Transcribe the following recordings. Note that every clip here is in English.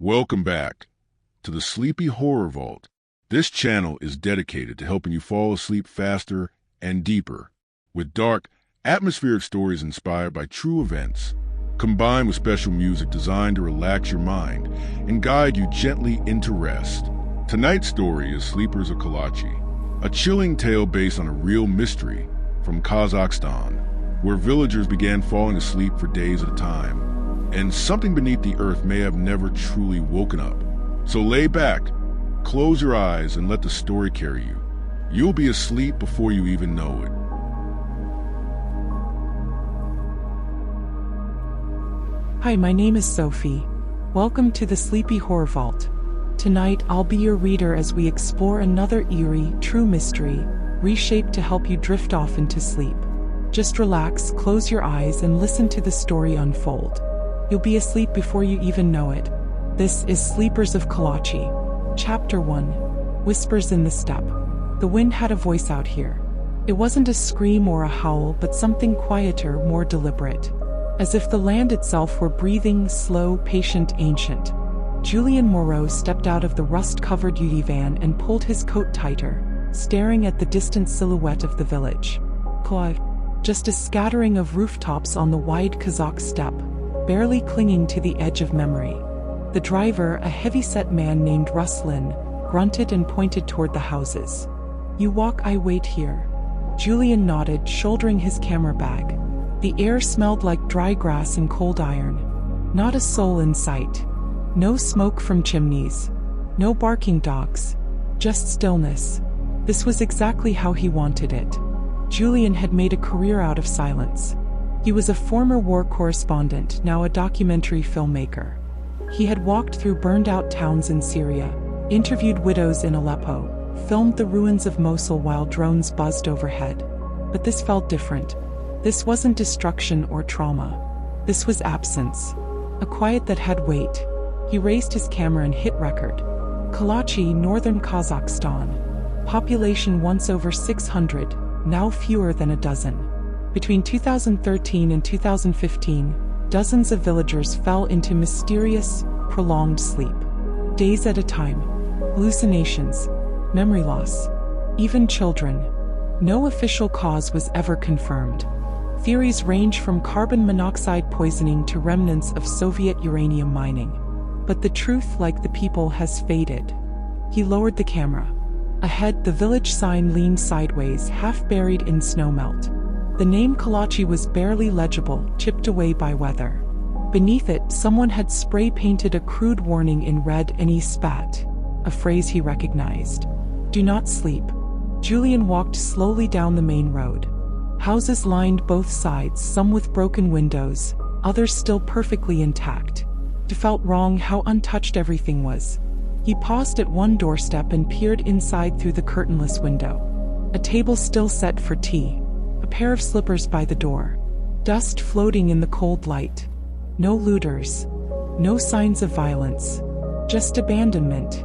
Welcome back to the Sleepy Horror Vault. This channel is dedicated to helping you fall asleep faster and deeper with dark, atmospheric stories inspired by true events, combined with special music designed to relax your mind and guide you gently into rest. Tonight's story is Sleepers of Kalachi, a chilling tale based on a real mystery from Kazakhstan, where villagers began falling asleep for days at a time, and something beneath the earth may have never truly woken up. So lay back, close your eyes, and let the story carry you. You'll be asleep before you even know it. Hi, my name is Sophie. Welcome to the Sleepy Horror Vault. Tonight, I'll be your reader as we explore another eerie, true mystery, reshaped to help you drift off into sleep. Just relax, close your eyes, and listen to the story unfold. You'll be asleep before you even know it. This is Sleepers of Kalachi. Chapter 1. Whispers in the Steppe. The wind had a voice out here. It wasn't a scream or a howl, but something quieter, more deliberate. As if the land itself were breathing, slow, patient, ancient. Julien Moreau stepped out of the rust-covered UD van and pulled his coat tighter, staring at the distant silhouette of the village. Just a scattering of rooftops on the wide Kazakh steppe, barely clinging to the edge of memory. The driver, a heavy-set man named Ruslan, grunted and pointed toward the houses. "You walk, I wait here." Julien nodded, shouldering his camera bag. The air smelled like dry grass and cold iron. Not a soul in sight. No smoke from chimneys. No barking dogs. Just stillness. This was exactly how he wanted it. Julien had made a career out of silence. He was a former war correspondent, now a documentary filmmaker. He had walked through burned-out towns in Syria, interviewed widows in Aleppo, filmed the ruins of Mosul while drones buzzed overhead. But this felt different. This wasn't destruction or trauma. This was absence. A quiet that had weight. He raised his camera and hit record. Kalachi, northern Kazakhstan. Population once over 600, now fewer than a dozen. Between 2013 and 2015, dozens of villagers fell into mysterious, prolonged sleep. Days at a time. Hallucinations. Memory loss. Even children. No official cause was ever confirmed. Theories range from carbon monoxide poisoning to remnants of Soviet uranium mining. But the truth, like the people, has faded. He lowered the camera. Ahead, the village sign leaned sideways, half buried in snowmelt. The name Kalachi was barely legible, chipped away by weather. Beneath it, someone had spray-painted a crude warning in red, and he spat. A phrase he recognized. "Do not sleep." Julien walked slowly down the main road. Houses lined both sides, some with broken windows, others still perfectly intact. It felt wrong how untouched everything was. He paused at one doorstep and peered inside through the curtainless window. A table still set for tea. A pair of slippers by the door. Dust floating in the cold light. No looters. No signs of violence. Just abandonment.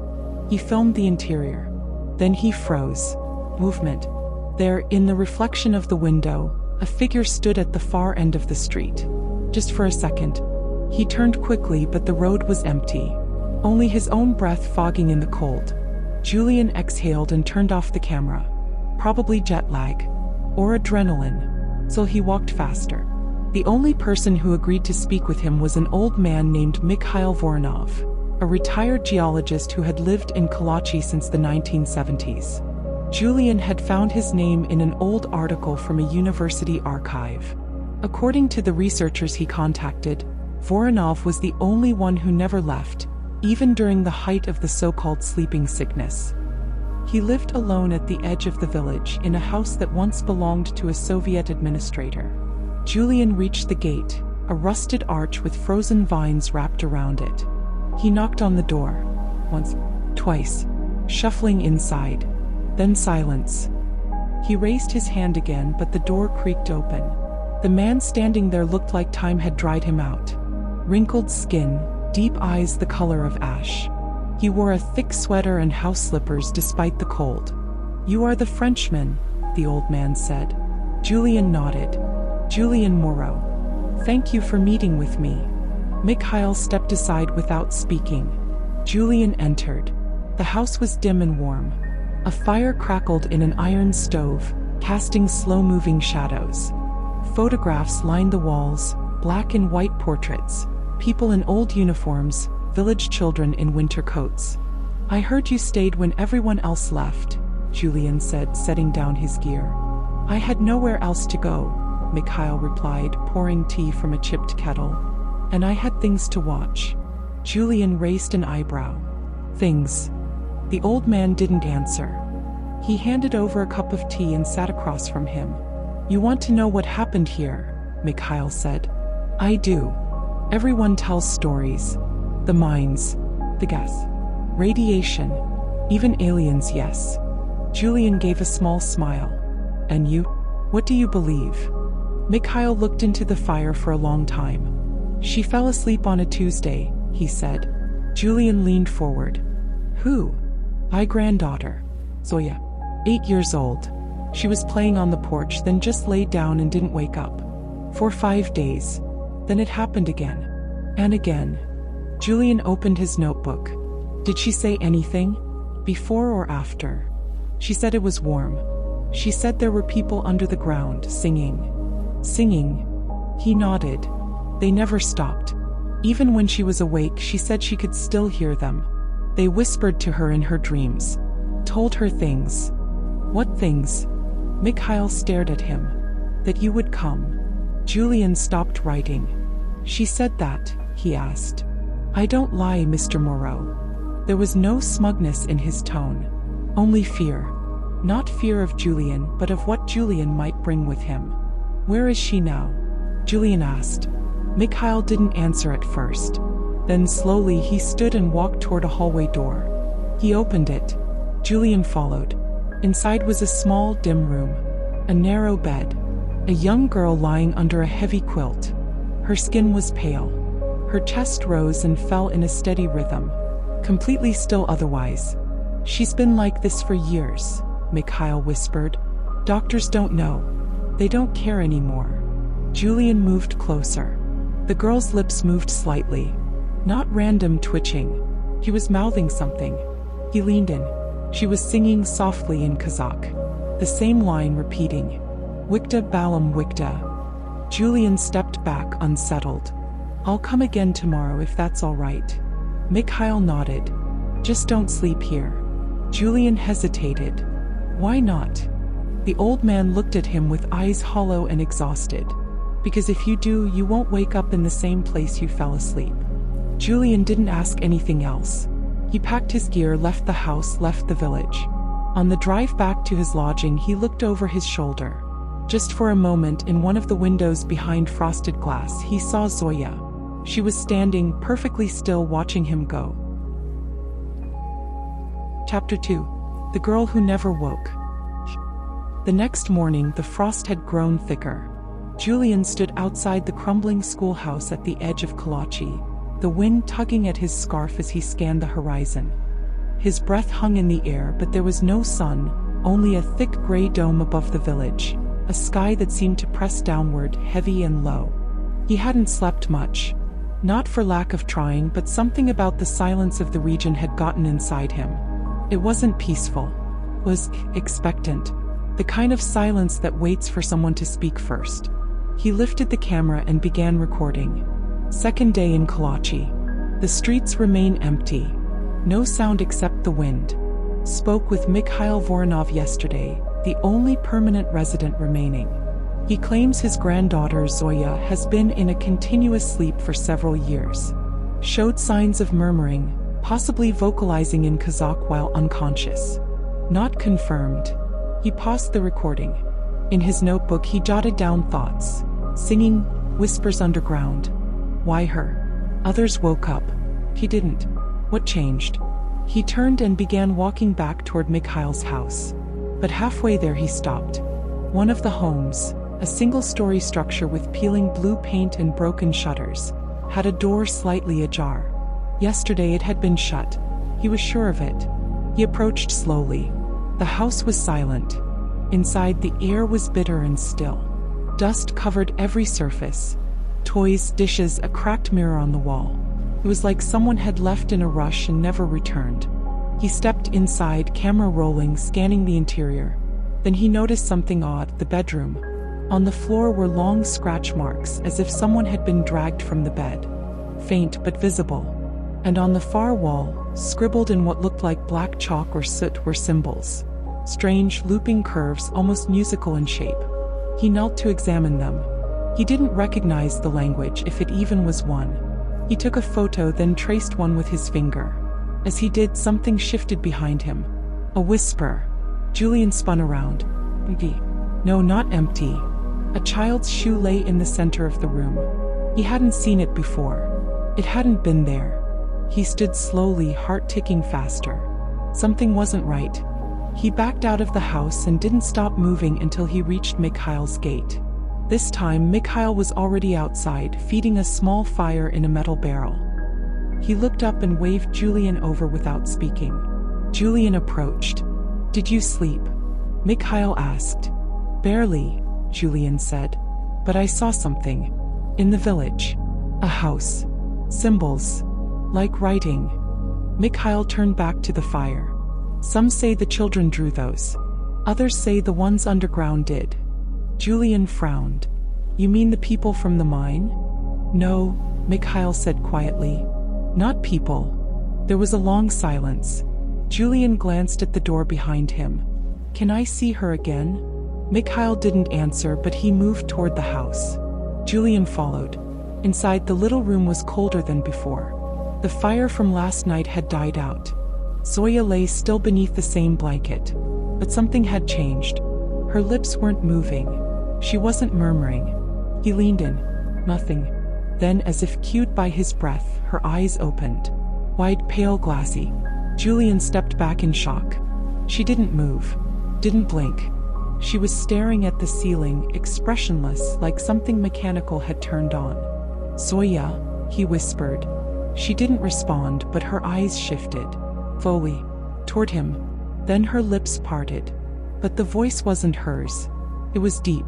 He filmed the interior. Then he froze. Movement. There, in the reflection of the window, a figure stood at the far end of the street. Just for a second. He turned quickly, but the road was empty. Only his own breath fogging in the cold. Julien exhaled and turned off the camera. Probably jet lag. Or adrenaline. So he walked faster. The only person who agreed to speak with him was an old man named Mikhail Voronov, a retired geologist who had lived in Kalachi since the 1970s. Julien had found his name in an old article from a university archive. According to the researchers he contacted, Voronov was the only one who never left, even during the height of the so-called sleeping sickness. He lived alone at the edge of the village in a house that once belonged to a Soviet administrator. Julien reached the gate, a rusted arch with frozen vines wrapped around it. He knocked on the door. Once, twice, shuffling inside. Then silence. He raised his hand again, but the door creaked open. The man standing there looked like time had dried him out. Wrinkled skin, deep eyes the color of ash. He wore a thick sweater and house slippers despite the cold. "You are the Frenchman," the old man said. Julien nodded. "Julien Moreau. Thank you for meeting with me." Mikhail stepped aside without speaking. Julien entered. The house was dim and warm. A fire crackled in an iron stove, casting slow-moving shadows. Photographs lined the walls, black and white portraits, people in old uniforms, village children in winter coats. "I heard you stayed when everyone else left," Julien said, setting down his gear. "I had nowhere else to go," Mikhail replied, pouring tea from a chipped kettle. "And I had things to watch." Julien raised an eyebrow. "Things?" The old man didn't answer. He handed over a cup of tea and sat across from him. "You want to know what happened here?" Mikhail said. "I do. Everyone tells stories. The mines, the gas, radiation, even aliens, yes." Julien gave a small smile. "And you? What do you believe?" Mikhail looked into the fire for a long time. "She fell asleep on a Tuesday," he said. Julien leaned forward. "Who?" "My granddaughter, Zoya, 8 years old. She was playing on the porch, then just laid down and didn't wake up. For 5 days. Then it happened again. And again." Julien opened his notebook. "Did she say anything? Before or after?" "She said it was warm. She said there were people under the ground, singing." "Singing?" He nodded. "They never stopped. Even when she was awake, she said she could still hear them. They whispered to her in her dreams. Told her things." "What things?" Mikhail stared at him. "That you would come." Julien stopped writing. "She said that?" he asked. "I don't lie, Mr. Moreau." There was no smugness in his tone. Only fear. Not fear of Julien, but of what Julien might bring with him. "Where is she now?" Julien asked. Mikhail didn't answer at first. Then slowly he stood and walked toward a hallway door. He opened it. Julien followed. Inside was a small, dim room. A narrow bed. A young girl lying under a heavy quilt. Her skin was pale. Her chest rose and fell in a steady rhythm. Completely still otherwise. "She's been like this for years," Mikhail whispered. "Doctors don't know. They don't care anymore." Julien moved closer. The girl's lips moved slightly. Not random twitching. He was mouthing something. He leaned in. She was singing softly in Kazakh. The same line repeating. "Wikta balam wikta." Julien stepped back, unsettled. "I'll come again tomorrow if that's all right." Mikhail nodded. "Just don't sleep here." Julien hesitated. "Why not?" The old man looked at him with eyes hollow and exhausted. "Because if you do, you won't wake up in the same place you fell asleep." Julien didn't ask anything else. He packed his gear, left the house, left the village. On the drive back to his lodging, he looked over his shoulder. Just for a moment, in one of the windows behind frosted glass, he saw Zoya. She was standing perfectly still, watching him go. Chapter 2. The Girl Who Never Woke. The next morning, the frost had grown thicker. Julien stood outside the crumbling schoolhouse at the edge of Kalachi, the wind tugging at his scarf as he scanned the horizon. His breath hung in the air, but there was no sun, only a thick gray dome above the village, a sky that seemed to press downward, heavy and low. He hadn't slept much. Not for lack of trying, but something about the silence of the region had gotten inside him. It wasn't peaceful. It was expectant. The kind of silence that waits for someone to speak first. He lifted the camera and began recording. Second day in Kalachi. The streets remain empty. No sound except the wind. Spoke with Mikhail Voronov yesterday, the only permanent resident remaining. He claims his granddaughter Zoya has been in a continuous sleep for several years. Showed signs of murmuring, possibly vocalizing in Kazakh while unconscious. Not confirmed. He paused the recording. In his notebook he jotted down thoughts. Singing, whispers underground. Why her? Others woke up. He didn't. What changed? He turned and began walking back toward Mikhail's house. But halfway there he stopped. One of the homes, a single-story structure with peeling blue paint and broken shutters, had a door slightly ajar. Yesterday it had been shut. He was sure of it. He approached slowly. The house was silent. Inside, the air was bitter and still. Dust covered every surface. Toys, dishes, a cracked mirror on the wall. It was like someone had left in a rush and never returned. He stepped inside, camera rolling, scanning the interior. Then he noticed something odd: the bedroom. On the floor were long scratch marks, as if someone had been dragged from the bed. Faint but visible. And on the far wall, scribbled in what looked like black chalk or soot, were symbols. Strange, looping curves, almost musical in shape. He knelt to examine them. He didn't recognize the language, if it even was one. He took a photo, then traced one with his finger. As he did, something shifted behind him. A whisper. Julien spun around. Empty. No, not empty. A child's shoe lay in the center of the room. He hadn't seen it before. It hadn't been there. He stood slowly, heart ticking faster. Something wasn't right. He backed out of the house and didn't stop moving until he reached Mikhail's gate. This time, Mikhail was already outside, feeding a small fire in a metal barrel. He looked up and waved Julien over without speaking. Julien approached. "Did you sleep?" Mikhail asked. "Barely," Julien said. "But I saw something. In the village. A house. Symbols. Like writing." Mikhail turned back to the fire. "Some say the children drew those. Others say the ones underground did." Julien frowned. "You mean the people from the mine?" "No," Mikhail said quietly. "Not people." There was a long silence. Julien glanced at the door behind him. "Can I see her again?" Mikhail didn't answer, but he moved toward the house. Julien followed. Inside, the little room was colder than before. The fire from last night had died out. Zoya lay still beneath the same blanket. But something had changed. Her lips weren't moving. She wasn't murmuring. He leaned in. Nothing. Then, as if cued by his breath, her eyes opened. Wide, pale, glassy. Julien stepped back in shock. She didn't move. Didn't blink. She was staring at the ceiling, expressionless, like something mechanical had turned on. "Zoya," he whispered. She didn't respond, but her eyes shifted. Slowly. Toward him. Then her lips parted. But the voice wasn't hers. It was deep.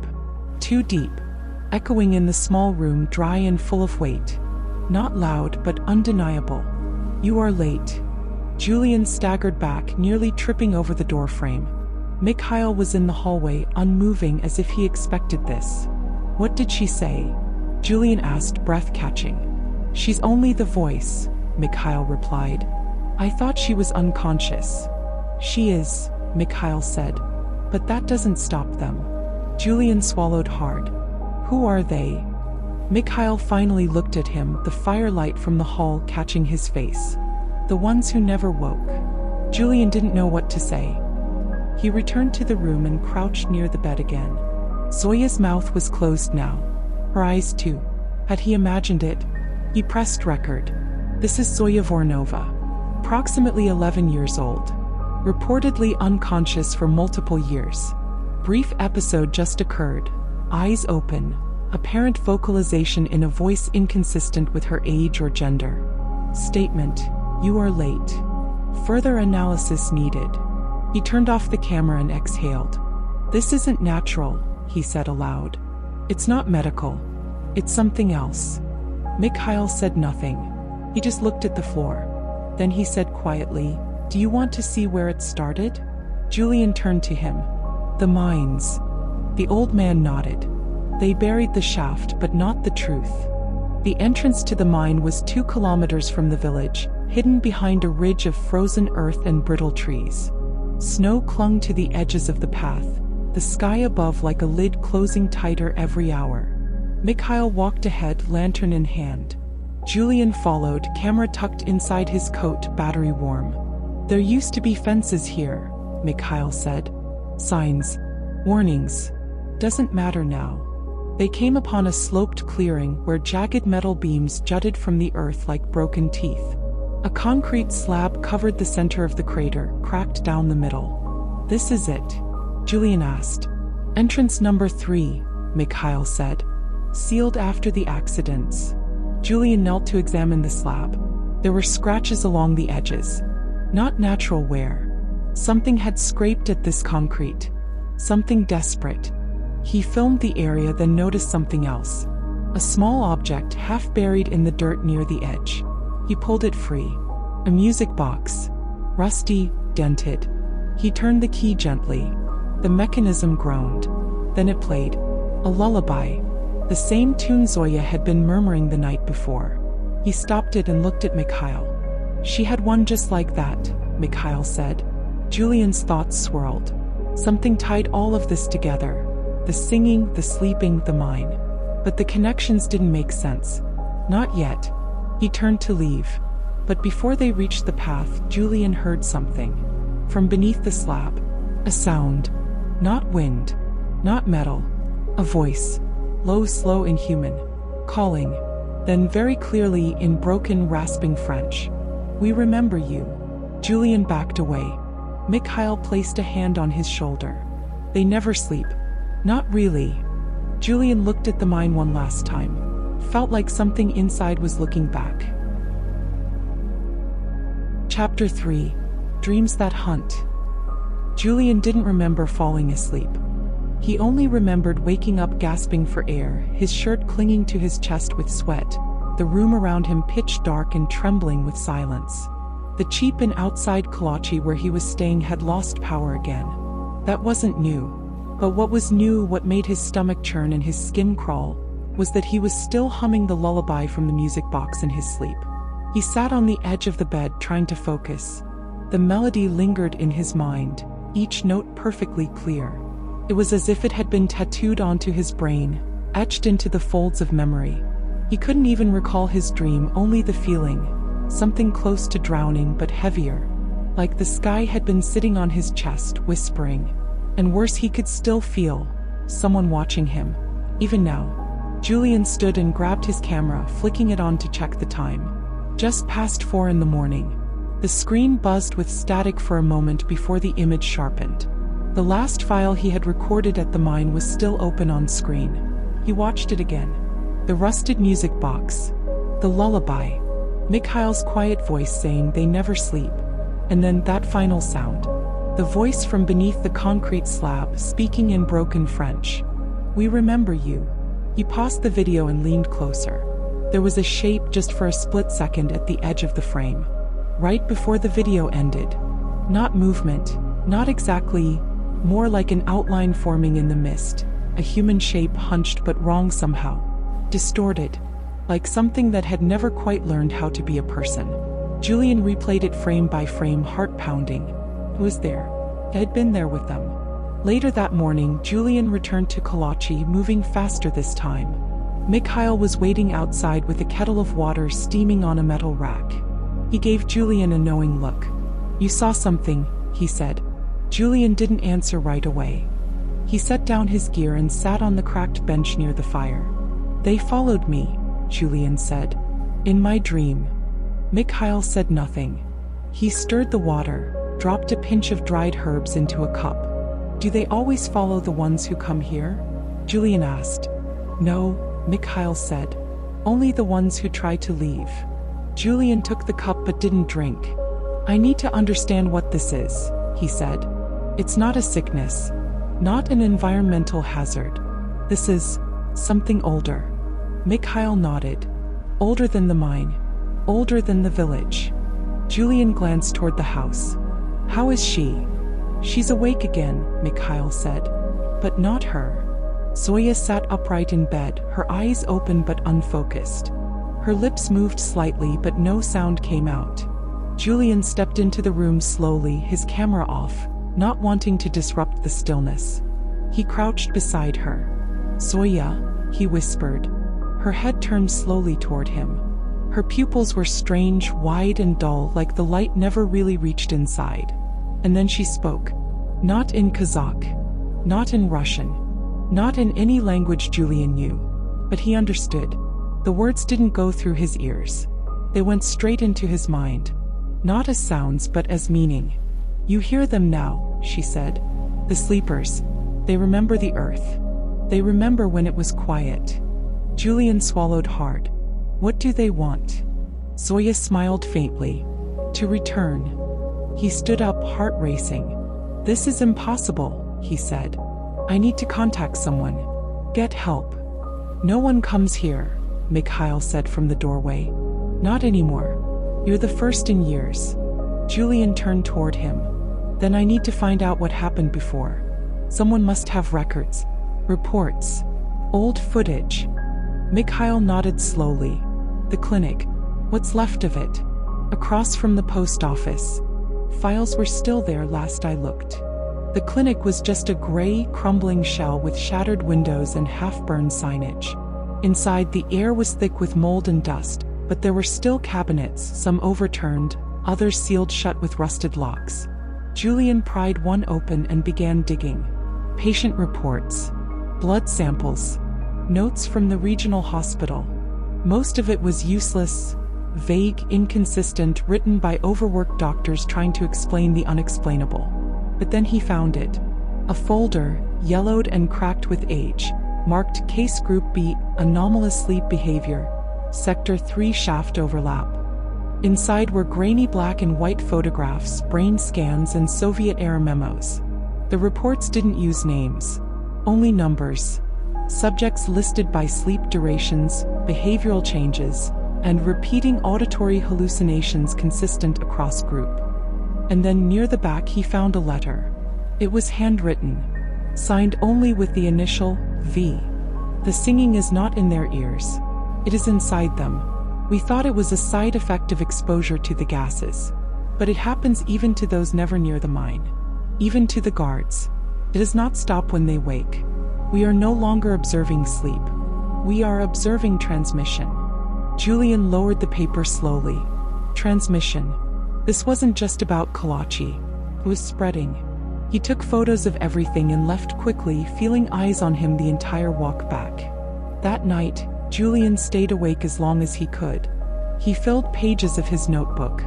Too deep. Echoing in the small room, dry and full of weight. Not loud, but undeniable. "You are late." Julien staggered back, nearly tripping over the doorframe. Mikhail was in the hallway, unmoving, as if he expected this. "What did she say?" Julien asked, breath catching. "She's only the voice," Mikhail replied. "I thought she was unconscious." "She is," Mikhail said. "But that doesn't stop them." Julien swallowed hard. "Who are they?" Mikhail finally looked at him, the firelight from the hall catching his face. "The ones who never woke." Julien didn't know what to say. He returned to the room and crouched near the bed again. Zoya's mouth was closed now. Her eyes too. Had he imagined it? He pressed record. "This is Zoya Voronova. Approximately 11 years old. Reportedly unconscious for multiple years. Brief episode just occurred. Eyes open. Apparent vocalization in a voice inconsistent with her age or gender. Statement: you are late. Further analysis needed." He turned off the camera and exhaled. "This isn't natural," he said aloud. "It's not medical. It's something else." Mikhail said nothing. He just looked at the floor. Then he said quietly, "Do you want to see where it started?" Julien turned to him. "The mines." The old man nodded. "They buried the shaft, but not the truth. The entrance to the mine was 2 kilometers from the village, hidden behind a ridge of frozen earth and brittle trees. Snow clung to the edges of the path, the sky above like a lid closing tighter every hour. Mikhail walked ahead, lantern in hand. Julien followed, camera tucked inside his coat, battery warm. "There used to be fences here," Mikhail said. "Signs. Warnings. Doesn't matter now." They came upon a sloped clearing where jagged metal beams jutted from the earth like broken teeth. A concrete slab covered the center of the crater, cracked down the middle. "This is it?" Julien asked. "Entrance number 3, Mikhail said. "Sealed after the accidents." Julien knelt to examine the slab. There were scratches along the edges. Not natural wear. Something had scraped at this concrete. Something desperate. He filmed the area, then noticed something else. A small object half buried in the dirt near the edge. He pulled it free. A music box. Rusty, dented. He turned the key gently. The mechanism groaned. Then it played. A lullaby. The same tune Zoya had been murmuring the night before. He stopped it and looked at Mikhail. She had one just like that, Mikhail said. Julian's thoughts swirled. Something tied all of this together. The singing, the sleeping, the mine. But the connections didn't make sense. Not yet. He turned to leave. But before they reached the path, Julian heard something. From beneath the slab. A sound. Not wind. Not metal. A voice. Low, slow, inhuman. Calling. Then very clearly in broken, rasping French. We remember you. Julian backed away. Mikhail placed a hand on his shoulder. They never sleep. Not really. Julian looked at the mine one last time. Felt like something inside was looking back. Chapter 3. Dreams That Hunt. Julian didn't remember falling asleep. He only remembered waking up gasping for air, his shirt clinging to his chest with sweat, the room around him pitch dark and trembling with silence. The cheap inn outside Kalachi where he was staying had lost power again. That wasn't new. But what was new, what made his stomach churn and his skin crawl, was that he was still humming the lullaby from the music box in his sleep. He sat on the edge of the bed trying to focus. The melody lingered in his mind, each note perfectly clear. It was as if it had been tattooed onto his brain, etched into the folds of memory. He couldn't even recall his dream, only the feeling, something close to drowning but heavier, like the sky had been sitting on his chest, whispering. And worse, he could still feel someone watching him. Even now. Julian stood and grabbed his camera, flicking it on to check the time. Just past 4 in the morning. The screen buzzed with static for a moment before the image sharpened. The last file he had recorded at the mine was still open on screen. He watched it again. The rusted music box. The lullaby. Mikhail's quiet voice saying they never sleep. And then that final sound. The voice from beneath the concrete slab, speaking in broken French. We remember you. He paused the video and leaned closer. There was a shape just for a split second at the edge of the frame. Right before the video ended. Not movement, not exactly, more like an outline forming in the mist. A human shape hunched but wrong somehow. Distorted. Like something that had never quite learned how to be a person. Julian replayed it frame by frame, heart pounding. It was there. It had been there with them. Later that morning, Julian returned to Kalachi, moving faster this time. Mikhail was waiting outside with a kettle of water steaming on a metal rack. He gave Julian a knowing look. You saw something, he said. Julian didn't answer right away. He set down his gear and sat on the cracked bench near the fire. They followed me, Julian said. In my dream. Mikhail said nothing. He stirred the water, dropped a pinch of dried herbs into a cup. Do they always follow the ones who come here? Julian asked. No, Mikhail said. Only the ones who try to leave. Julian took the cup but didn't drink. I need to understand what this is, he said. It's not a sickness. Not an environmental hazard. This is something older. Mikhail nodded. Older than the mine. Older than the village. Julian glanced toward the house. How is she? She's awake again, Mikhail said. But not her. Zoya sat upright in bed, her eyes open but unfocused. Her lips moved slightly but no sound came out. Julian stepped into the room slowly, his camera off, not wanting to disrupt the stillness. He crouched beside her. Zoya, he whispered. Her head turned slowly toward him. Her pupils were strange, wide and dull, like the light never really reached inside. And then she spoke. Not in Kazakh. Not in Russian. Not in any language Julian knew. But he understood. The words didn't go through his ears. They went straight into his mind. Not as sounds but as meaning. You hear them now, she said. The sleepers. They remember the earth. They remember when it was quiet. Julian swallowed hard. What do they want? Zoya smiled faintly. To return. He stood up, heart racing. This is impossible, he said. I need to contact someone. Get help. No one comes here, Mikhail said from the doorway. Not anymore. You're the first in years. Julien turned toward him. Then I need to find out what happened before. Someone must have records. Reports. Old footage. Mikhail nodded slowly. The clinic. What's left of it? Across from the post office. Files were still there last I looked. The clinic was just a gray, crumbling shell with shattered windows and half-burned signage. Inside, the air was thick with mold and dust, but there were still cabinets, some overturned, others sealed shut with rusted locks. Julien pried one open and began digging. Patient reports. Blood samples. Notes from the regional hospital. Most of it was useless, vague, inconsistent, written by overworked doctors trying to explain the unexplainable. But then he found it. A folder, yellowed and cracked with age, marked Case Group B, Anomalous Sleep Behavior, Sector 3 Shaft Overlap. Inside were grainy black and white photographs, brain scans, and Soviet-era memos. The reports didn't use names, only numbers. Subjects listed by sleep durations, behavioral changes, and repeating auditory hallucinations consistent across group. And then near the back he found a letter. It was handwritten, signed only with the initial V. The singing is not in their ears. It is inside them. We thought it was a side effect of exposure to the gases. But it happens even to those never near the mine. Even to the guards. It does not stop when they wake. We are no longer observing sleep. We are observing transmission. Julien lowered the paper slowly. Transmission. This wasn't just about Kalachi. It was spreading. He took photos of everything and left quickly, feeling eyes on him the entire walk back. That night, Julien stayed awake as long as he could. He filled pages of his notebook.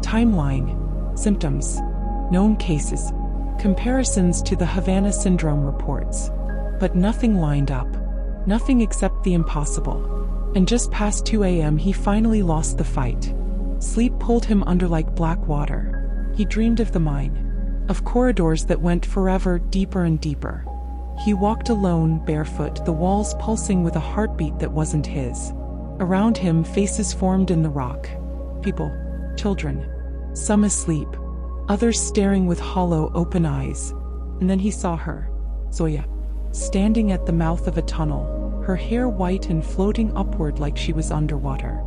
Timeline. Symptoms. Known cases. Comparisons to the Havana Syndrome reports. But nothing lined up. Nothing except the impossible. And just past 2 a.m. he finally lost the fight. Sleep pulled him under like black water. He dreamed of the mine. Of corridors that went forever, deeper and deeper. He walked alone, barefoot, the walls pulsing with a heartbeat that wasn't his. Around him, faces formed in the rock. People. Children. Some asleep. Others staring with hollow, open eyes. And then he saw her. Zoya. Standing at the mouth of a tunnel, her hair white and floating upward like she was underwater.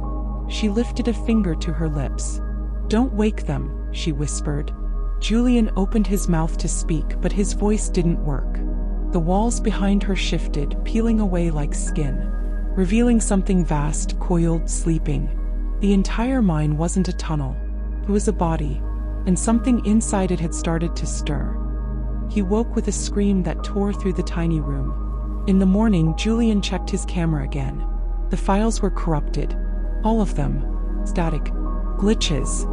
She lifted a finger to her lips. "Don't wake them," she whispered. Julien opened his mouth to speak, but his voice didn't work. The walls behind her shifted, peeling away like skin, revealing something vast, coiled, sleeping. The entire mine wasn't a tunnel. It was a body, and something inside it had started to stir. He woke with a scream that tore through the tiny room. In the morning, Julien checked his camera again. The files were corrupted. All of them. Static. Glitches.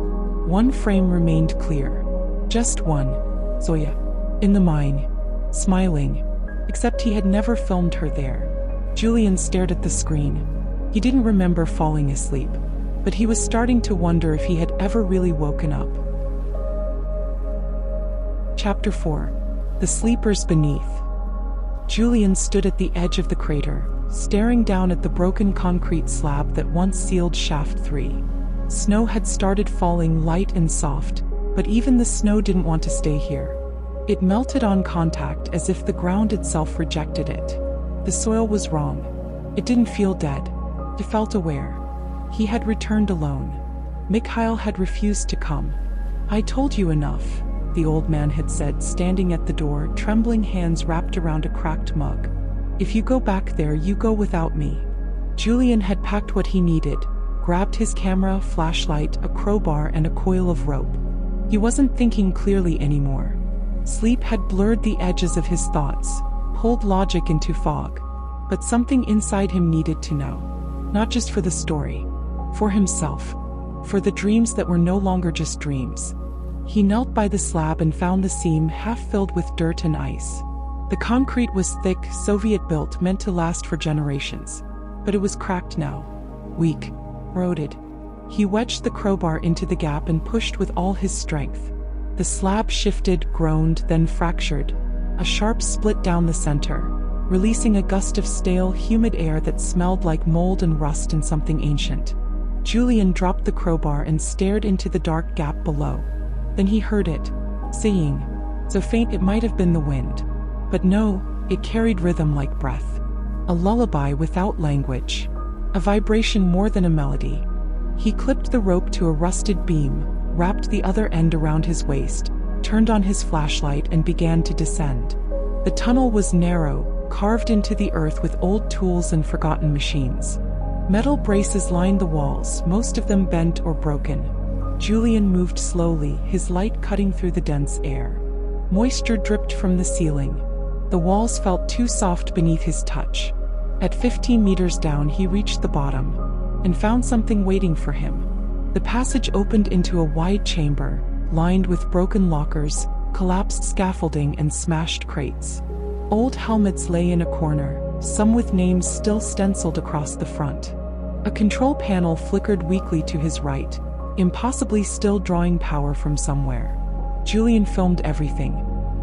One frame remained clear. Just one. Zoya. In the mine. Smiling. Except he had never filmed her there. Julien stared at the screen. He didn't remember falling asleep, but he was starting to wonder if he had ever really woken up. Chapter 4. The Sleepers Beneath. Julien stood at the edge of the crater, staring down at the broken concrete slab that once sealed Shaft 3. Snow had started falling, light and soft, but even the snow didn't want to stay here. It melted on contact as if the ground itself rejected it. The soil was wrong. It didn't feel dead. It felt aware. He had returned alone. Mikhail had refused to come. "I told you enough," the old man had said, standing at the door, trembling hands wrapped around a cracked mug. "If you go back there, you go without me." Julien had packed what he needed, grabbed his camera, flashlight, a crowbar, and a coil of rope. He wasn't thinking clearly anymore. Sleep had blurred the edges of his thoughts, pulled logic into fog. But something inside him needed to know. Not just for the story. For himself. For the dreams that were no longer just dreams. He knelt by the slab and found the seam half filled with dirt and ice. The concrete was thick, Soviet-built, meant to last for generations. But it was cracked now. Weak. Eroded. He wedged the crowbar into the gap and pushed with all his strength. The slab shifted, groaned, then fractured. A sharp split down the center, releasing a gust of stale, humid air that smelled like mold and rust and something ancient. Julien dropped the crowbar and stared into the dark gap below. Then he heard it, saying, so faint it might have been the wind. But no, it carried rhythm like breath. A lullaby without language. A vibration more than a melody. He clipped the rope to a rusted beam, wrapped the other end around his waist, turned on his flashlight and began to descend. The tunnel was narrow, carved into the earth with old tools and forgotten machines. Metal braces lined the walls, most of them bent or broken. Julien moved slowly, his light cutting through the dense air. Moisture dripped from the ceiling. The walls felt too soft beneath his touch. At 15 meters down, he reached the bottom and found something waiting for him. The passage opened into a wide chamber, lined with broken lockers, collapsed scaffolding and smashed crates. Old helmets lay in a corner, some with names still stenciled across the front. A control panel flickered weakly to his right, impossibly still drawing power from somewhere. Julien filmed everything.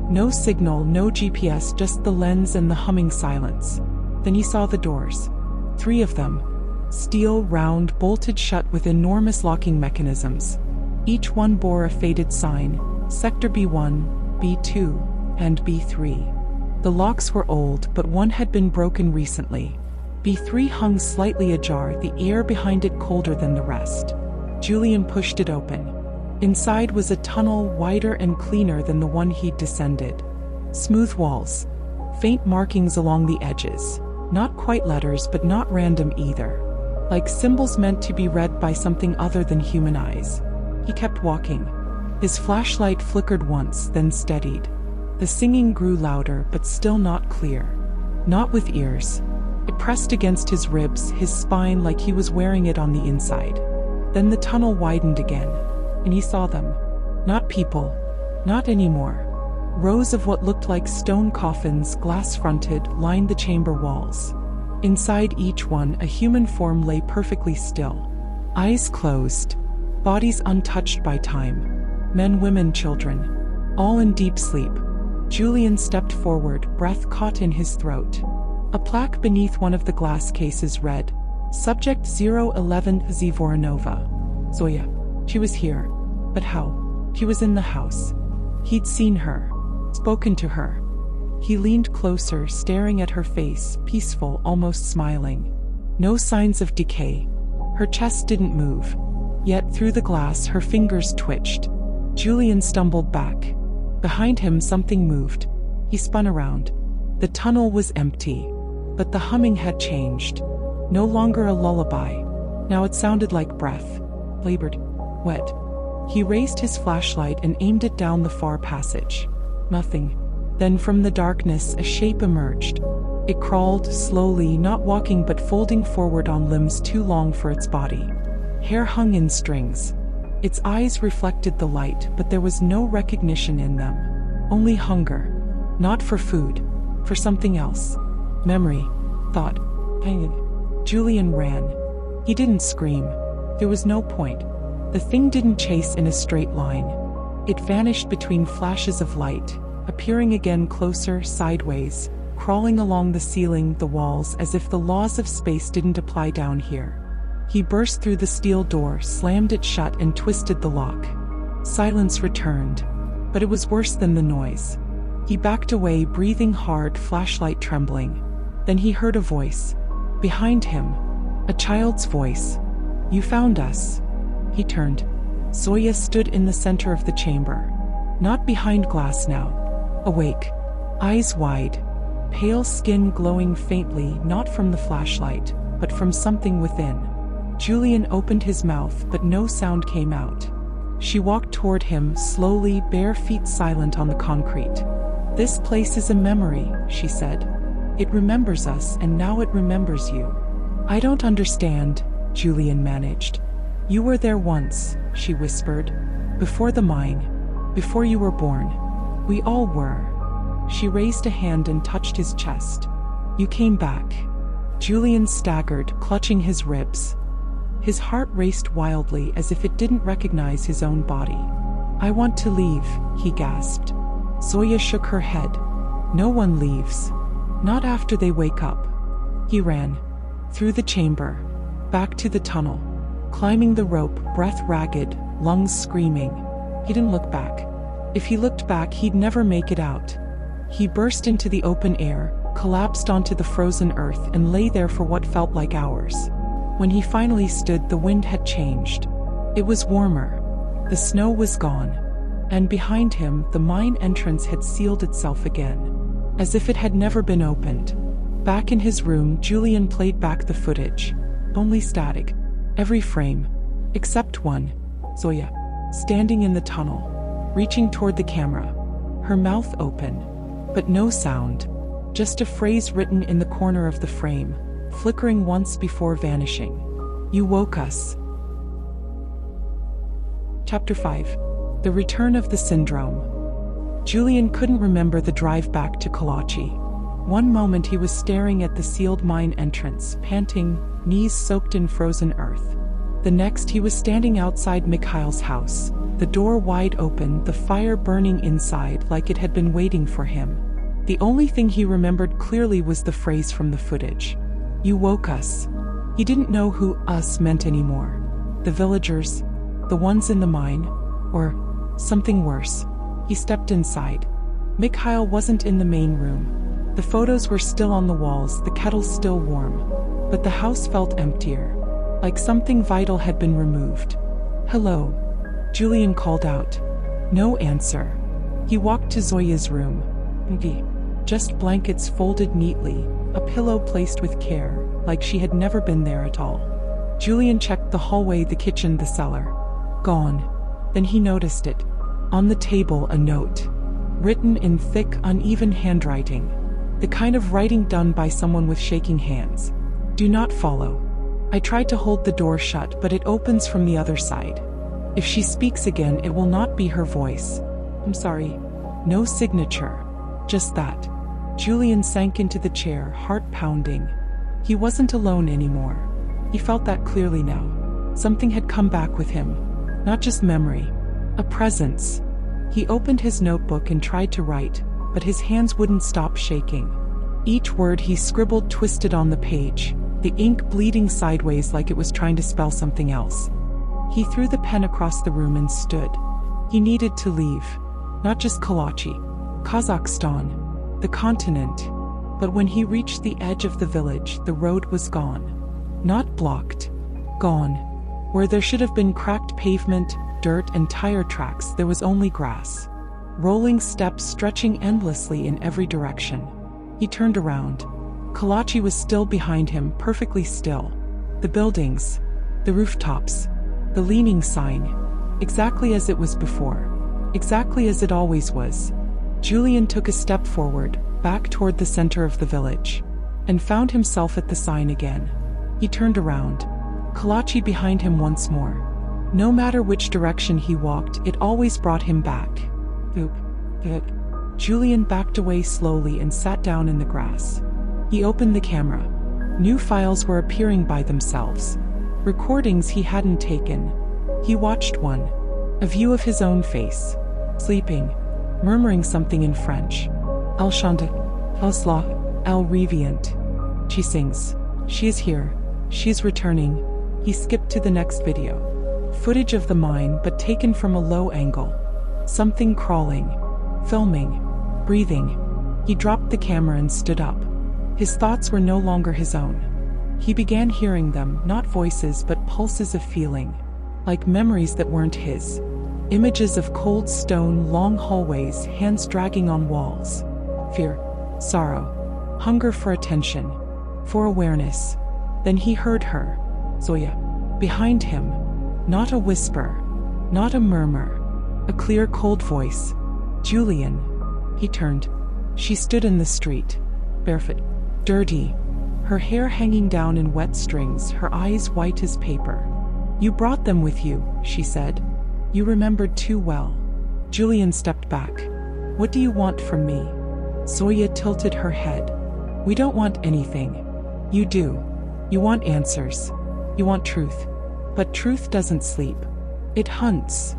No signal, no GPS, just the lens and the humming silence. Then he saw the doors. 3 of them. Steel, round, bolted shut with enormous locking mechanisms. Each one bore a faded sign, Sector B1, B2, and B3. The locks were old, but one had been broken recently. B3 hung slightly ajar, the air behind it colder than the rest. Julien pushed it open. Inside was a tunnel wider and cleaner than the one he'd descended. Smooth walls. Faint markings along the edges. Not quite letters, but not random either. Like symbols meant to be read by something other than human eyes. He kept walking. His flashlight flickered once, then steadied. The singing grew louder, but still not clear. Not with ears. It pressed against his ribs, his spine, like he was wearing it on the inside. Then the tunnel widened again, and he saw them. Not people. Not anymore. Rows of what looked like stone coffins, glass-fronted, lined the chamber walls. Inside each one, a human form lay perfectly still. Eyes closed. Bodies untouched by time. Men, women, children. All in deep sleep. Julien stepped forward, breath caught in his throat. A plaque beneath one of the glass cases read, Subject 011 Zvoranova. Zoya. She was here. But how? She was in the house. He'd seen her. Spoken to her. He leaned closer, staring at her face, peaceful, almost smiling. No signs of decay. Her chest didn't move. Yet through the glass her fingers twitched. Julien stumbled back. Behind him something moved. He spun around. The tunnel was empty. But the humming had changed. No longer a lullaby. Now it sounded like breath. Labored. Wet. He raised his flashlight and aimed it down the far passage. Nothing. Then from the darkness a shape emerged. It crawled slowly, not walking but folding forward on limbs too long for its body. Hair hung in strings. Its eyes reflected the light, but there was no recognition in them. Only hunger. Not for food. For something else. Memory. Thought. Pain. Julien ran. He didn't scream. There was no point. The thing didn't chase in a straight line. It vanished between flashes of light, appearing again closer, sideways, crawling along the ceiling, the walls, as if the laws of space didn't apply down here. He burst through the steel door, slammed it shut and twisted the lock. Silence returned, but it was worse than the noise. He backed away, breathing hard, flashlight trembling. Then he heard a voice. Behind him. A child's voice. You found us. He turned. Zoya stood in the center of the chamber. Not behind glass now. Awake. Eyes wide. Pale skin glowing faintly, not from the flashlight, but from something within. Julien opened his mouth, but no sound came out. She walked toward him, slowly, bare feet silent on the concrete. This place is a memory, she said. It remembers us, and now it remembers you. I don't understand, Julien managed. You were there once, she whispered. Before the mine. Before you were born. We all were. She raised a hand and touched his chest. You came back. Julien staggered, clutching his ribs. His heart raced wildly as if it didn't recognize his own body. I want to leave, he gasped. Zoya shook her head. No one leaves. Not after they wake up. He ran. Through the chamber. Back to the tunnel. climbing the rope, breath ragged, lungs screaming. He didn't look back. If he looked back, he'd never make it out. He burst into the open air, collapsed onto the frozen earth, and lay there for what felt like hours. When he finally stood, the wind had changed. It was warmer. The snow was gone. And behind him, the mine entrance had sealed itself again, as if it had never been opened. Back in his room, Julien played back the footage. Only static. Every frame. Except one. Zoya. Standing in the tunnel. Reaching toward the camera. Her mouth open. But no sound. Just a phrase written in the corner of the frame, flickering once before vanishing. You woke us. Chapter 5. The Return of the Syndrome. Julien couldn't remember the drive back to Kalachi. One moment he was staring at the sealed mine entrance, panting, knees soaked in frozen earth. The next he was standing outside Mikhail's house, the door wide open, the fire burning inside like it had been waiting for him. The only thing he remembered clearly was the phrase from the footage. You woke us. He didn't know who us meant anymore. The villagers, the ones in the mine, or something worse. He stepped inside. Mikhail wasn't in the main room. The photos were still on the walls, the kettle still warm. But the house felt emptier, like something vital had been removed. Hello, Julien called out. No answer. He walked to Zoya's room. Just blankets folded neatly, a pillow placed with care, like she had never been there at all. Julien checked the hallway, the kitchen, the cellar. Gone. Then he noticed it. On the table, a note. Written in thick, uneven handwriting. The kind of writing done by someone with shaking hands. Do not follow. I tried to hold the door shut, but it opens from the other side. If she speaks again, it will not be her voice. I'm sorry. No signature. Just that. Julien sank into the chair, heart pounding. He wasn't alone anymore. He felt that clearly now. Something had come back with him. Not just memory. A presence. He opened his notebook and tried to write, but his hands wouldn't stop shaking. Each word he scribbled twisted on the page, the ink bleeding sideways like it was trying to spell something else. He threw the pen across the room and stood. He needed to leave. Not just Kalachi. Kazakhstan. The continent. But when he reached the edge of the village, the road was gone. Not blocked. Gone. Where there should have been cracked pavement, dirt, and tire tracks, there was only grass. Rolling steps stretching endlessly in every direction. He turned around. Kalachi was still behind him, perfectly still. The buildings. The rooftops. The leaning sign. Exactly as it was before. Exactly as it always was. Julien took a step forward, back toward the center of the village, and found himself at the sign again. He turned around. Kalachi behind him once more. No matter which direction he walked, it always brought him back. Oop. Julien backed away slowly and sat down in the grass. He opened the camera. New files were appearing by themselves. Recordings he hadn't taken. He watched one. A view of his own face. Sleeping. Murmuring something in French. Elle chante. Elle sla. Elle revient. She sings. She is here. She is returning. He skipped to the next video. Footage of the mine, but taken from a low angle. Something crawling. Filming. Breathing. He dropped the camera and stood up. His thoughts were no longer his own. He began hearing them, not voices but pulses of feeling. Like memories that weren't his. Images of cold stone, long hallways, hands dragging on walls. Fear. Sorrow. Hunger for attention. For awareness. Then he heard her. Zoya. Behind him. Not a whisper. Not a murmur. A clear, cold voice. Julien. He turned. She stood in the street. Barefoot. Dirty. Her hair hanging down in wet strings, her eyes white as paper. You brought them with you, she said. You remembered too well. Julien stepped back. What do you want from me? Zoya tilted her head. We don't want anything. You do. You want answers. You want truth. But truth doesn't sleep. It hunts.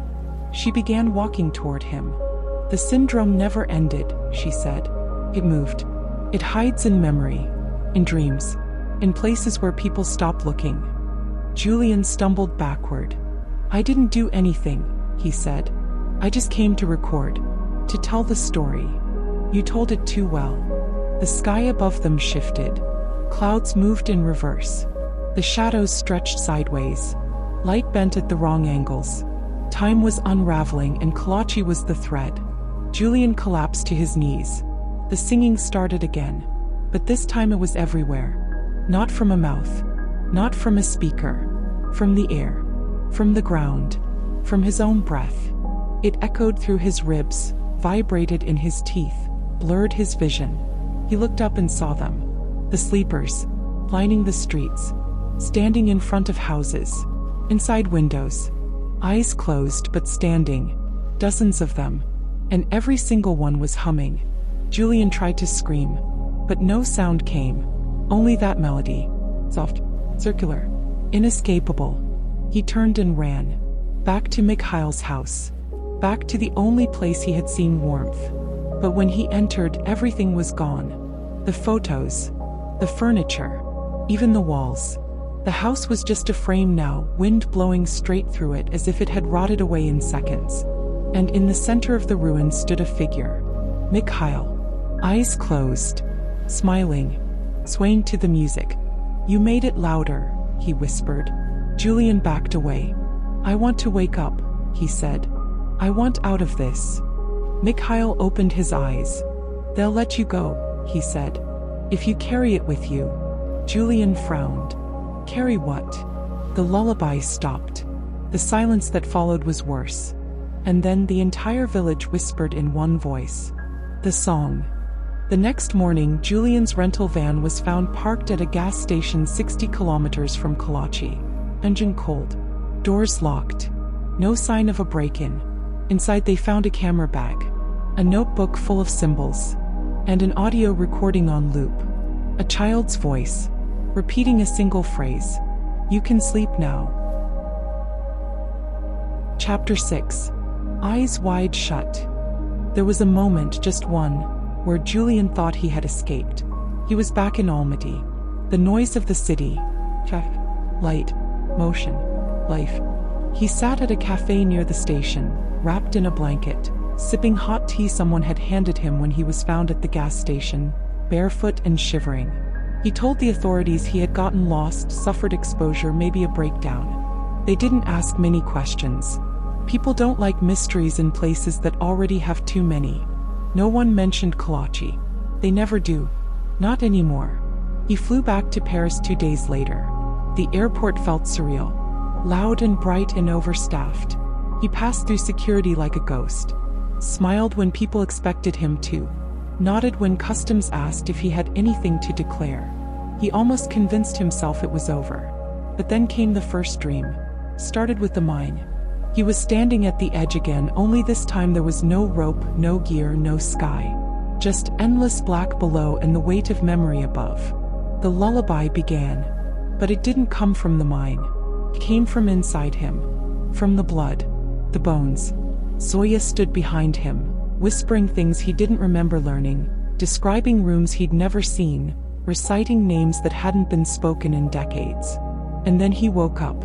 She began walking toward him. The syndrome never ended, she said. It moved. It hides in memory, in dreams, in places where people stop looking. Julien stumbled backward. "I didn't do anything," he said. "I just came to record. To tell the story." "You told it too well." The sky above them shifted. Clouds moved in reverse. The shadows stretched sideways. Light bent at the wrong angles. Time was unraveling and Kalachi was the thread. Julien collapsed to his knees. The singing started again. But this time it was everywhere. Not from a mouth. Not from a speaker. From the air. From the ground. From his own breath. It echoed through his ribs, vibrated in his teeth, blurred his vision. He looked up and saw them. The sleepers, lining the streets, standing in front of houses, inside windows, eyes closed but standing, dozens of them, and every single one was humming. Julien tried to scream, but no sound came, only that melody, soft, circular, inescapable. He turned and ran, back to Mikhail's house, back to the only place he had seen warmth. But when he entered, everything was gone. The photos, the furniture, even the walls. The house was just a frame now, wind blowing straight through it as if it had rotted away in seconds. And in the center of the ruin stood a figure. Mikhail, eyes closed, smiling, swaying to the music. "You made it louder," he whispered. Julien backed away. "I want to wake up," he said. "I want out of this." Mikhail opened his eyes. "They'll let you go," he said. "If you carry it with you." Julien frowned. "Carry what?" The lullaby stopped. The silence that followed was worse. And then the entire village whispered in one voice. The song. The next morning, Julien's rental van was found parked at a gas station 60 kilometers from Kalachi. Engine cold. Doors locked. No sign of a break-in. Inside they found a camera bag, a notebook full of symbols, and an audio recording on loop. A child's voice, repeating a single phrase. "You can sleep now." Chapter 6. Eyes wide shut. There was a moment, just one, where Julien thought he had escaped. He was back in Almaty. The noise of the city. Traffic. Light. Motion. Life. He sat at a cafe near the station, wrapped in a blanket, sipping hot tea someone had handed him when he was found at the gas station, barefoot and shivering. He told the authorities he had gotten lost, suffered exposure, maybe a breakdown. They didn't ask many questions. People don't like mysteries in places that already have too many. No one mentioned Kalachi. They never do. Not anymore. He flew back to Paris 2 days later. The airport felt surreal. Loud and bright and overstaffed. He passed through security like a ghost. Smiled when people expected him to. Nodded when customs asked if he had anything to declare. He almost convinced himself it was over. But then came the first dream. Started with the mine. He was standing at the edge again, only this time there was no rope, no gear, no sky. Just endless black below and the weight of memory above. The lullaby began. But it didn't come from the mine. It came from inside him. From the blood. The bones. Zoya stood behind him, whispering things he didn't remember learning, describing rooms he'd never seen, reciting names that hadn't been spoken in decades. And then he woke up.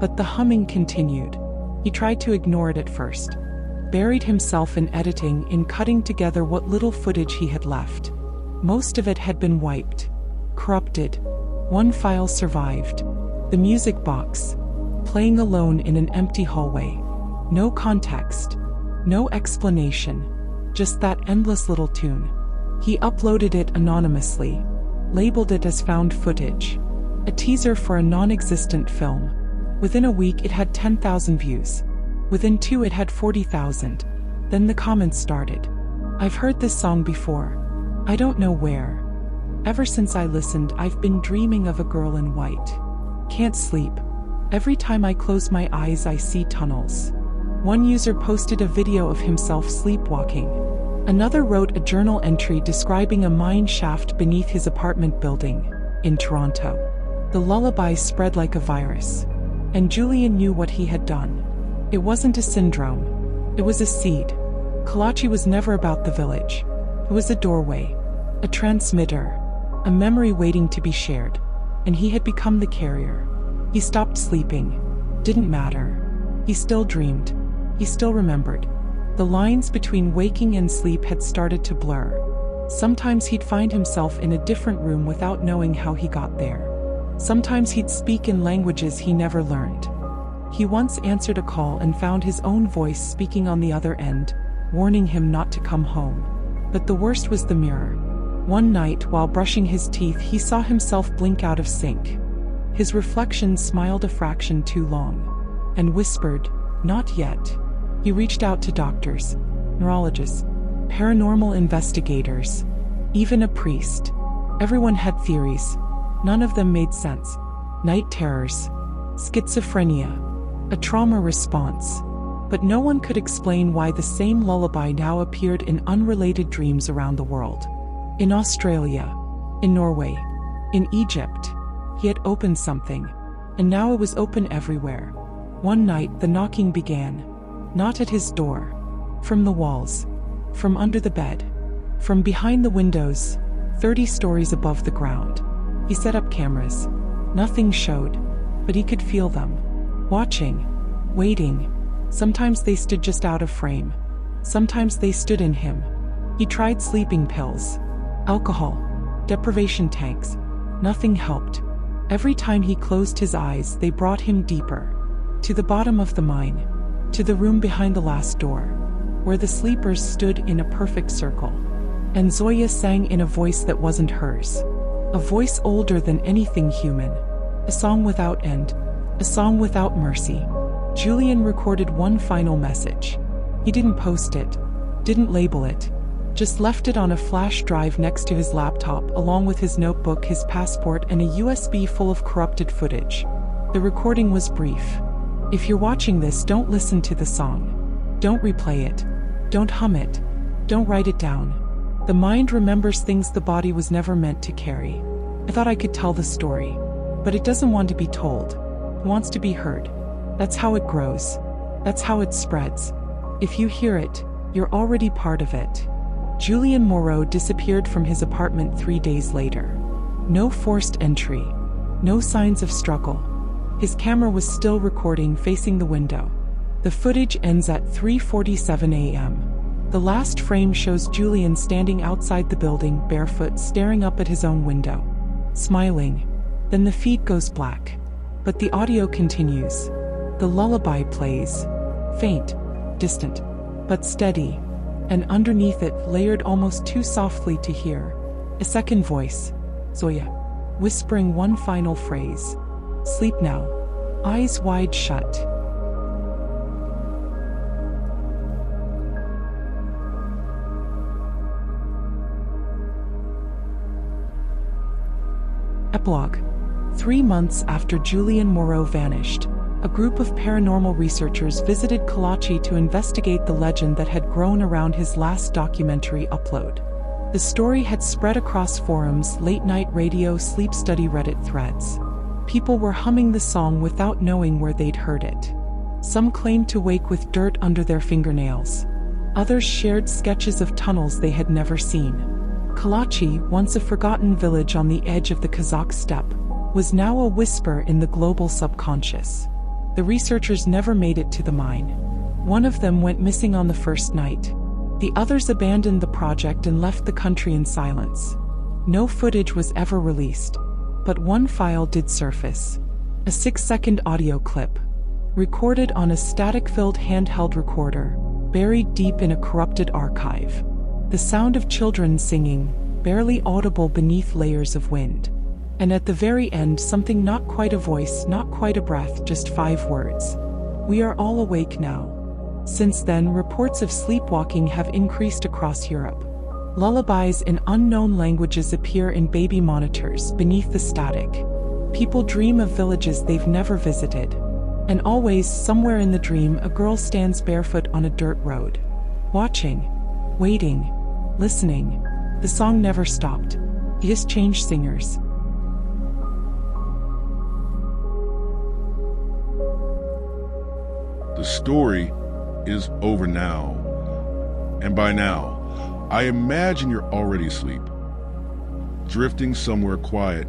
But the humming continued. He tried to ignore it at first. Buried himself in editing, in cutting together what little footage he had left. Most of it had been wiped. Corrupted. One file survived. The music box. Playing alone in an empty hallway. No context. No explanation. Just that endless little tune. He uploaded it anonymously. Labeled it as found footage. A teaser for a non-existent film. Within a week it had 10,000 views. Within 2 it had 40,000. Then the comments started. "I've heard this song before. I don't know where. Ever since I listened, I've been dreaming of a girl in white. Can't sleep. Every time I close my eyes I see tunnels." One user posted a video of himself sleepwalking. Another wrote a journal entry describing a mine shaft beneath his apartment building in Toronto. The lullaby spread like a virus. And Julien knew what he had done. It wasn't a syndrome. It was a seed. Kalachi was never about the village. It was a doorway. A transmitter. A memory waiting to be shared. And he had become the carrier. He stopped sleeping. Didn't matter. He still dreamed. He still remembered. The lines between waking and sleep had started to blur. Sometimes he'd find himself in a different room without knowing how he got there. Sometimes he'd speak in languages he never learned. He once answered a call and found his own voice speaking on the other end, warning him not to come home. But the worst was the mirror. One night, while brushing his teeth, he saw himself blink out of sync. His reflection smiled a fraction too long, and whispered, "Not yet." He reached out to doctors, neurologists, paranormal investigators, even a priest. Everyone had theories. None of them made sense. Night terrors, schizophrenia, a trauma response. But no one could explain why the same lullaby now appeared in unrelated dreams around the world. In Australia, in Norway, in Egypt, he had opened something, and now it was open everywhere. One night the knocking began, not at his door, from the walls, from under the bed, from behind the windows, 30 stories above the ground. He set up cameras. Nothing showed, but he could feel them, watching, waiting. Sometimes they stood just out of frame. Sometimes they stood in him. He tried sleeping pills, alcohol, deprivation tanks. Nothing helped. Every time he closed his eyes, they brought him deeper, to the bottom of the mine, to the room behind the last door, where the sleepers stood in a perfect circle. And Zoya sang in a voice that wasn't hers, a voice older than anything human, a song without end, a song without mercy. Julien recorded one final message. He didn't post it, didn't label it, just left it on a flash drive next to his laptop along with his notebook, his passport, and a USB full of corrupted footage. The recording was brief. If you're watching this, don't listen to the song. Don't replay it. Don't hum it. Don't write it down. The mind remembers things the body was never meant to carry. I thought I could tell the story, but it doesn't want to be told. It wants to be heard. That's how it grows. That's how it spreads. If you hear it, you're already part of it. Julien Moreau disappeared from his apartment 3 days later. No forced entry. No signs of struggle. His camera was still recording facing the window. The footage ends at 3:47 a.m. The last frame shows Julien standing outside the building, barefoot, staring up at his own window, smiling. Then the feed goes black. But the audio continues. The lullaby plays, faint, distant, but steady, and underneath it, layered almost too softly to hear, a second voice, Zoya, whispering one final phrase. Sleep now, eyes wide shut. Epilogue. 3 months after Julien Moreau vanished, a group of paranormal researchers visited Kalachi to investigate the legend that had grown around his last documentary upload. The story had spread across forums, late-night radio, sleep study Reddit threads. People were humming the song without knowing where they'd heard it. Some claimed to wake with dirt under their fingernails. Others shared sketches of tunnels they had never seen. Kalachi, once a forgotten village on the edge of the Kazakh steppe, was now a whisper in the global subconscious. The researchers never made it to the mine. One of them went missing on the first night. The others abandoned the project and left the country in silence. No footage was ever released, but one file did surface. A 6-second audio clip, recorded on a static-filled handheld recorder, buried deep in a corrupted archive. The sound of children singing, barely audible beneath layers of wind. And at the very end, something not quite a voice, not quite a breath, just 5 words. We are all awake now. Since then, reports of sleepwalking have increased across Europe. Lullabies in unknown languages appear in baby monitors beneath the static. People dream of villages they've never visited. And always, somewhere in the dream, a girl stands barefoot on a dirt road. Watching, waiting, listening. The song never stopped. It just changed singers. The story is over now. And by now, I imagine you're already asleep, drifting somewhere quiet,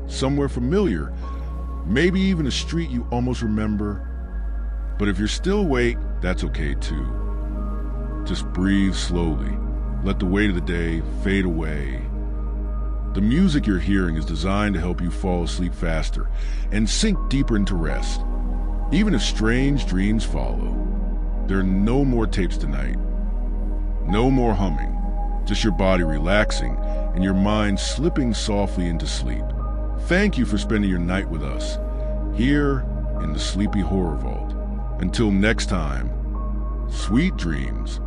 somewhere familiar, maybe even a street you almost remember. But if you're still awake, that's okay too. Just breathe slowly. Let the weight of the day fade away. The music you're hearing is designed to help you fall asleep faster and sink deeper into rest. Even if strange dreams follow, there are no more tapes tonight. No more humming. Just your body relaxing and your mind slipping softly into sleep. Thank you for spending your night with us, here in the Sleepy Horror Vault. Until next time, sweet dreams.